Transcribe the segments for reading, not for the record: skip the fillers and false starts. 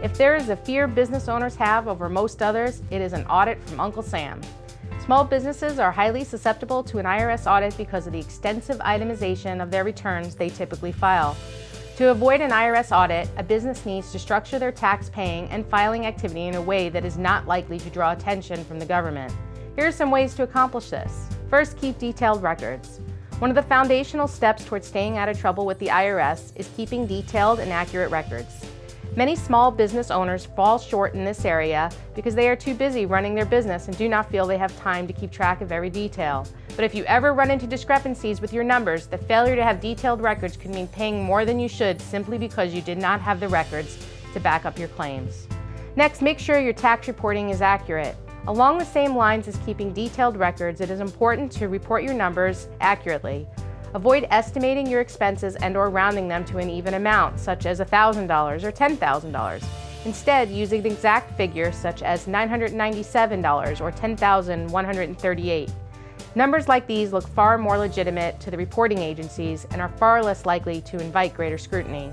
If there is a fear business owners have over most others, it is an audit from Uncle Sam. Small businesses are highly susceptible to an IRS audit because of the extensive itemization of their returns they typically file. To avoid an IRS audit, a business needs to structure their tax paying and filing activity in a way that is not likely to draw attention from the government. Here are some ways to accomplish this. First, keep detailed records. One of the foundational steps towards staying out of trouble with the IRS is keeping detailed and accurate records. Many small business owners fall short in this area because they are too busy running their business and do not feel they have time to keep track of every detail. But if you ever run into discrepancies with your numbers, the failure to have detailed records could mean paying more than you should simply because you did not have the records to back up your claims. Next, make sure your tax reporting is accurate. Along the same lines as keeping detailed records, it is important to report your numbers accurately. Avoid estimating your expenses and/or rounding them to an even amount, such as $1,000 or $10,000. Instead, use an exact figure such as $997 or $10,138. Numbers like these look far more legitimate to the reporting agencies and are far less likely to invite greater scrutiny.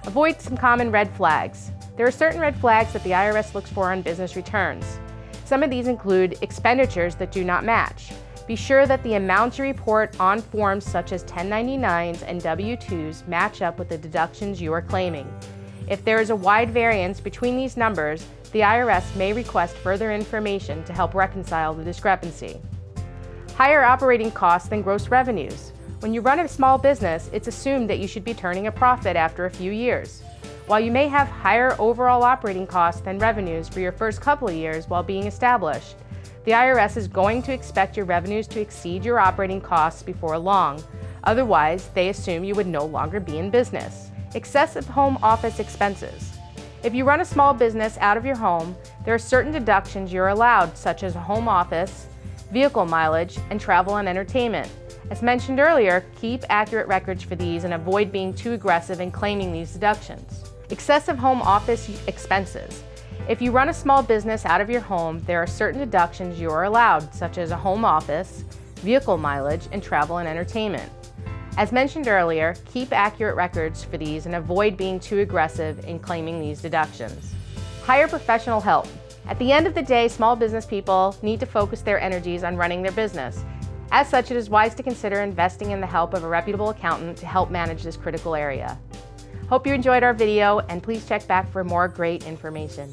Avoid some common red flags. There are certain red flags that the IRS looks for on business returns. Some of these include expenditures that do not match. Be sure that the amounts you report on forms such as 1099s and W-2s match up with the deductions you are claiming. If there is a wide variance between these numbers, the IRS may request further information to help reconcile the discrepancy. Higher operating costs than gross revenues. When you run a small business, it's assumed that you should be turning a profit after a few years. While you may have higher overall operating costs than revenues for your first couple of years while being established, the IRS is going to expect your revenues to exceed your operating costs before long. Otherwise, they assume you would no longer be in business. Excessive home office expenses. If you run a small business out of your home, there are certain deductions you're allowed, such as a home office, vehicle mileage, and travel and entertainment. As mentioned earlier, keep accurate records for these and avoid being too aggressive in claiming these deductions. Excessive home office expenses. If you run a small business out of your home, there are certain deductions you are allowed, such as a home office, vehicle mileage, and travel and entertainment. As mentioned earlier, keep accurate records for these and avoid being too aggressive in claiming these deductions. Hire professional help. At the end of the day, small business people need to focus their energies on running their business. As such, it is wise to consider investing in the help of a reputable accountant to help manage this critical area. Hope you enjoyed our video, and please check back for more great information.